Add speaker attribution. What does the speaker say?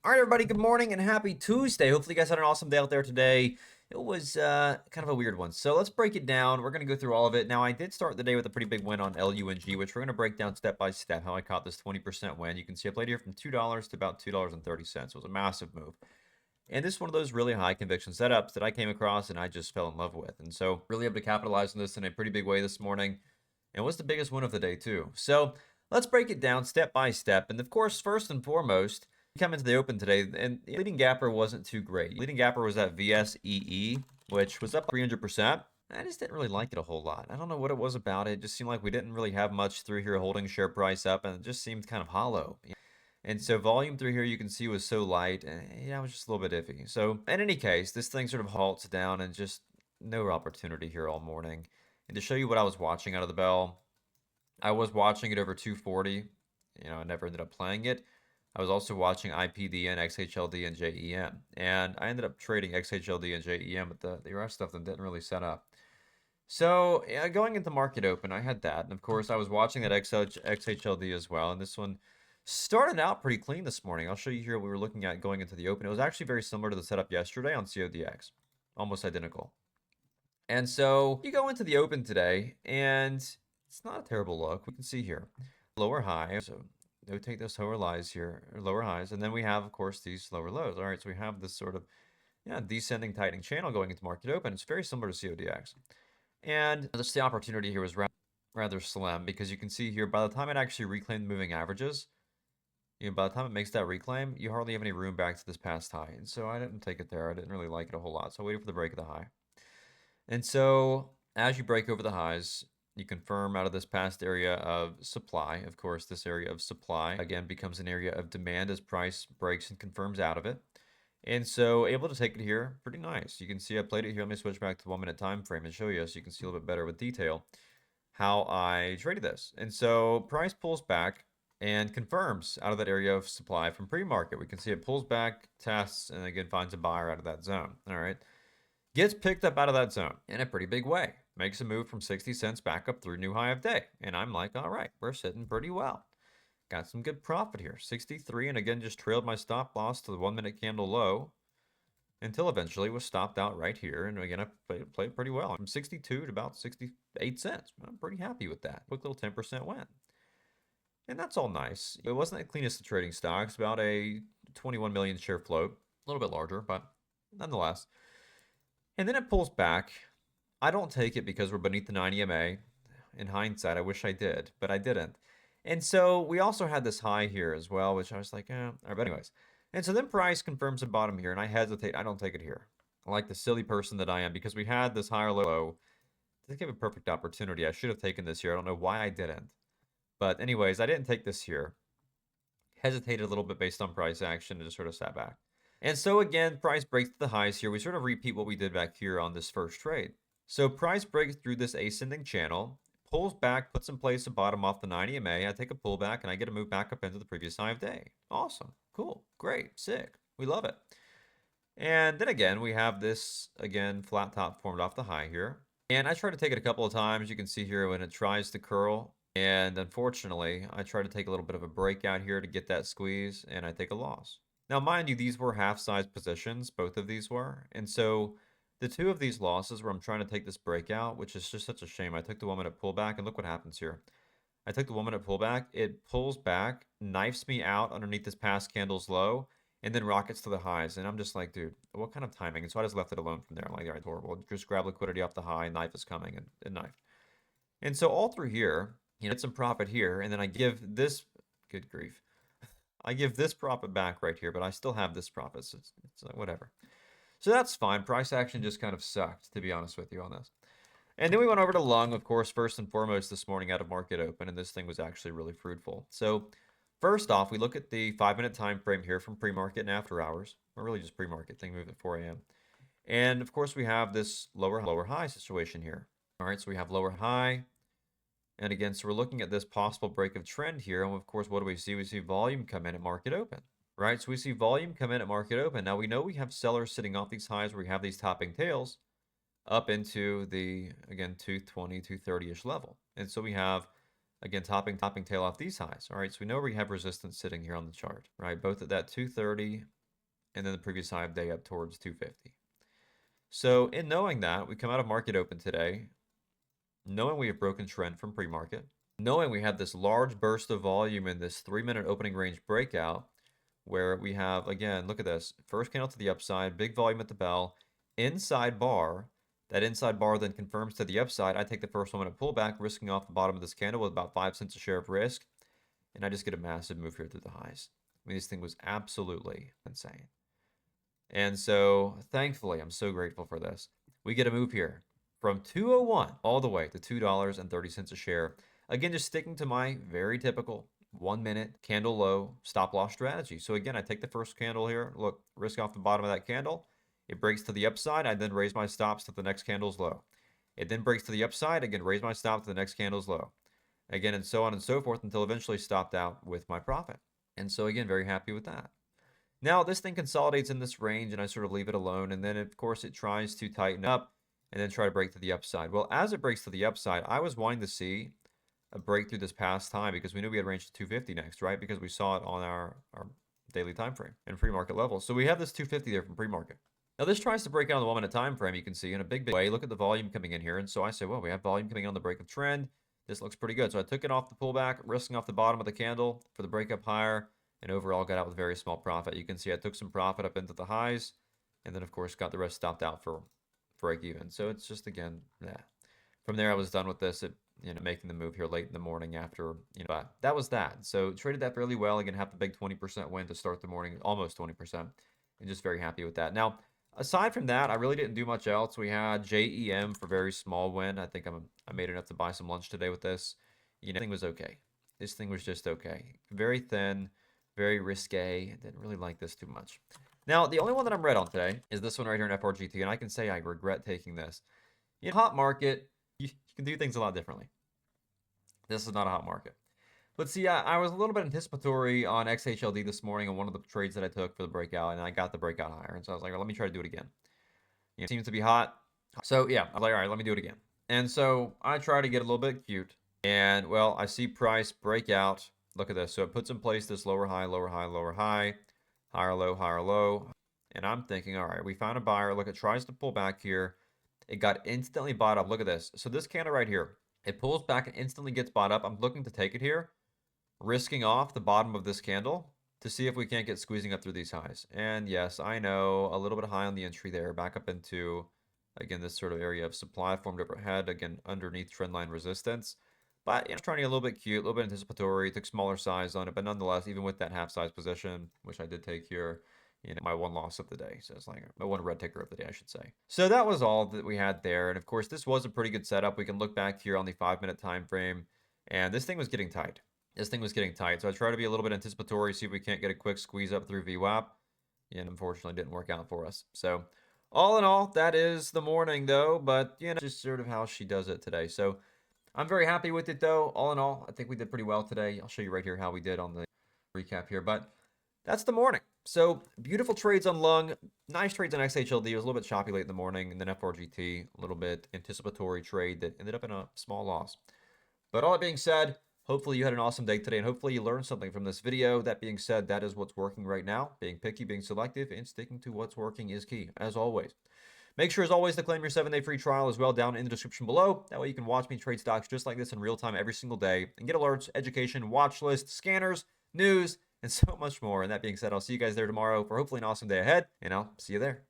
Speaker 1: All right, everybody, good morning and happy Tuesday. Hopefully, you guys had an awesome day out there today. It was kind of a weird one. So let's break it down. We're going to go through all of it. Now, I did start the day with a pretty big win on LUNG, which we're going to break down step by step how I caught this 20% win. You can see I played here from $2 to about $2.30. It was a massive move. And this is one of those really high conviction setups that I came across and I just fell in love with. And so, really able to capitalize on this in a pretty big way this morning. And was the biggest win of the day, too. So, let's break it down step by step. And of course, first and foremost, come into the open today, and the leading gapper wasn't too great. Leading gapper was that VSEE, which was up 300%. I just didn't really like it a whole lot. I don't know what it was about it. It just seemed like we didn't really have much through here holding share price up, and it just seemed kind of hollow. And so volume through here you can see was so light, and yeah, it was just a little bit iffy. So in any case, this thing sort of halts down and just no opportunity here all morning. And to show you what I was watching out of the bell, I was watching it over 240. I never ended up playing it. I was also watching IPDN, XHLD, and JEM. And I ended up trading XHLD and JEM, but the rest of them didn't really set up. So yeah, going into market open, I had that. And of course, I was watching that XHLD as well. And this one started out pretty clean this morning. I'll show you here what we were looking at going into the open. It was actually very similar to the setup yesterday on CODX. Almost identical. And so you go into the open today, and it's not a terrible look. We can see here lower high. So notate those lower highs here, or lower highs, and then we have, of course, these lower lows. All right, so we have this sort of descending, tightening channel going into market open. It's very similar to CODX, and the opportunity here was rather slim because you can see here by the time it actually reclaimed moving averages, by the time it makes that reclaim, you hardly have any room back to this past high, and so I didn't take it there. I didn't really like it a whole lot, so I waited for the break of the high, and so as you break over the highs, you confirm out of this past area of supply. Of course, this area of supply, again, becomes an area of demand as price breaks and confirms out of it. And so able to take it here, pretty nice. You can see I played it here. Let me switch back to the 1 minute time frame and show you so you can see a little bit better with detail how I traded this. And so price pulls back and confirms out of that area of supply from pre-market. We can see it pulls back, tests, and again finds a buyer out of that zone. All right. Gets picked up out of that zone in a pretty big way. Makes a move from 60 cents back up through new high of day. And I'm like, all right, we're sitting pretty well. Got some good profit here. 63, and again, just trailed my stop loss to the 1 minute candle low until eventually was stopped out right here. And again, I played pretty well. From 62 to about 68 cents. I'm pretty happy with that. Quick little 10% win. And that's all nice. It wasn't the cleanest of trading stocks, about a 21 million share float. A little bit larger, but nonetheless. And then it pulls back. I don't take it because we're beneath the 90 MA. In hindsight, I wish I did, but I didn't. And so we also had this high here as well, which I was like, but anyways. And so then price confirms the bottom here, and I hesitate. I don't take it here. I like the silly person that I am because we had this higher low. This gave a perfect opportunity. I should have taken this here. I don't know why I didn't. But anyways, I didn't take this here. Hesitated a little bit based on price action and just sort of sat back. And so again, price breaks the highs here. We sort of repeat what we did back here on this first trade. So price breaks through this ascending channel, pulls back, puts in place a bottom off the 90 MA. I take a pullback and I get to move back up into the previous high of day. Awesome. Cool. Great. Sick. We love it. And then again, we have this, again, flat top formed off the high here. And I try to take it a couple of times. You can see here when it tries to curl. And unfortunately, I try to take a little bit of a breakout here to get that squeeze, and I take a loss. Now, mind you, these were half-size positions. Both of these were. And so the two of these losses where I'm trying to take this breakout, which is just such a shame. I took the 1 minute pullback, and look what happens here. I took the 1 minute pullback. It pulls back, knifes me out underneath this past candle's low, and then rockets to the highs. And I'm just like, dude, what kind of timing? And so I just left it alone from there. I'm like, all right, horrible. Just grab liquidity off the high, knife is coming, and knifed. And so all through here, get some profit here, and then I give this, good grief, I give this profit back right here, but I still have this profit, so it's like whatever. So that's fine. Price action just kind of sucked, to be honest with you on this. And then we went over to Lung, of course, first and foremost this morning out of market open, and this thing was actually really fruitful. So first off, we look at the 5 minute time frame here from pre-market and after hours, or really just pre-market. Thing moved at 4 a.m. And of course, we have this lower high situation here. All right, so we have lower high. And again, so we're looking at this possible break of trend here. And of course, what do we see? We see volume come in at market open, right? So we see volume come in at market open. Now we know we have sellers sitting off these highs where we have these topping tails up into the, again, 220, 230-ish level. And so we have, again, topping tail off these highs. All right, so we know we have resistance sitting here on the chart, right? Both at that 230 and then the previous high of day up towards 250. So in knowing that, we come out of market open today, knowing we have broken trend from pre-market, knowing we have this large burst of volume in this 3-minute opening range breakout, where we have, again, look at this, first candle to the upside, big volume at the bell, inside bar. That inside bar then confirms to the upside. I take the first 1-minute pullback, risking off the bottom of this candle with about 5 cents a share of risk, and I just get a massive move here through the highs. I mean, this thing was absolutely insane. And so, thankfully, I'm so grateful for this. We get a move here from 201 all the way to $2.30 a share. Again, just sticking to my very typical 1-minute candle low stop loss strategy. So again, I take the first candle here, look, risk off the bottom of that candle. It breaks to the upside. I then raise my stops to the next candle's low. It then breaks to the upside. Again, raise my stop to the next candle's low. Again, and so on and so forth until eventually stopped out with my profit. And so again, very happy with that. Now this thing consolidates in this range and I sort of leave it alone. And then of course it tries to tighten up and then try to break to the upside. Well, as it breaks to the upside, I was wanting to see a breakthrough this past time because we knew we had range to 250 next, right? Because we saw it on our daily time frame and pre-market level. So we have this 250 there from pre-market. Now this tries to break out on the 1-minute time frame, you can see in a big way. Look at the volume coming in here. And so I say, well, we have volume coming on the break of trend. This looks pretty good. So I took it off the pullback, risking off the bottom of the candle for the break up higher, and overall got out with very small profit. You can see I took some profit up into the highs, and then of course got the rest stopped out for break even. So it's just, again, yeah. From there I was done with this, making the move here late in the morning after, but that was that. So traded that fairly well. Again, have the big 20% win to start the morning, almost 20%, and just very happy with that. Now, aside from that, I really didn't do much else. We had JEM for very small win. I think I made enough to buy some lunch today with this. This thing was okay. This thing was just okay. Very thin, very risque. Didn't really like this too much. Now, the only one that I'm red on today is this one right here in FRGT, and I can say I regret taking this. In a hot market, you can do things a lot differently. This is not a hot market. But see, I was a little bit anticipatory on XHLD this morning on one of the trades that I took for the breakout, and I got the breakout higher. And so I was like, well, let me try to do it again. It seems to be hot. So yeah, I was like, all right, let me do it again. And so I try to get a little bit cute. And well, I see price breakout. Look at this. So it puts in place this lower high, lower high, lower high, higher low, higher low. And I'm thinking, all right, we found a buyer. Look, it tries to pull back here. It got instantly bought up. Look at this. So this candle right here, it pulls back and instantly gets bought up. I'm looking to take it here, risking off the bottom of this candle to see if we can't get squeezing up through these highs. And yes, I know, a little bit high on the entry there, back up into, again, this sort of area of supply formed overhead, again, underneath trendline resistance. But trying to get a little bit cute, a little bit anticipatory, took smaller size on it, but nonetheless, even with that half size position, which I did take here, my one loss of the day. So it's like my one red ticker of the day, I should say. So that was all that we had there. And of course, this was a pretty good setup. We can look back here on the 5-minute time frame, and this thing was getting tight. This thing was getting tight. So I try to be a little bit anticipatory, see if we can't get a quick squeeze up through VWAP. And unfortunately, didn't work out for us. So all in all, that is the morning though. But just sort of how she does it today. So I'm very happy with it though. All in all, I think we did pretty well today. I'll show you right here how we did on the recap here. But that's the morning. So beautiful trades on Lung, nice trades on XHLD. It was a little bit choppy late in the morning, and then FRGT, a little bit anticipatory trade that ended up in a small loss. But all that being said, hopefully you had an awesome day today, and hopefully you learned something from this video. That being said, that is what's working right now. Being picky, being selective, and sticking to what's working is key, as always. Make sure, as always, to claim your 7-day free trial as well down in the description below. That way you can watch me trade stocks just like this in real time every single day and get alerts, education, watch lists, scanners, news, and so much more. And that being said, I'll see you guys there tomorrow for hopefully an awesome day ahead, and I'll see you there.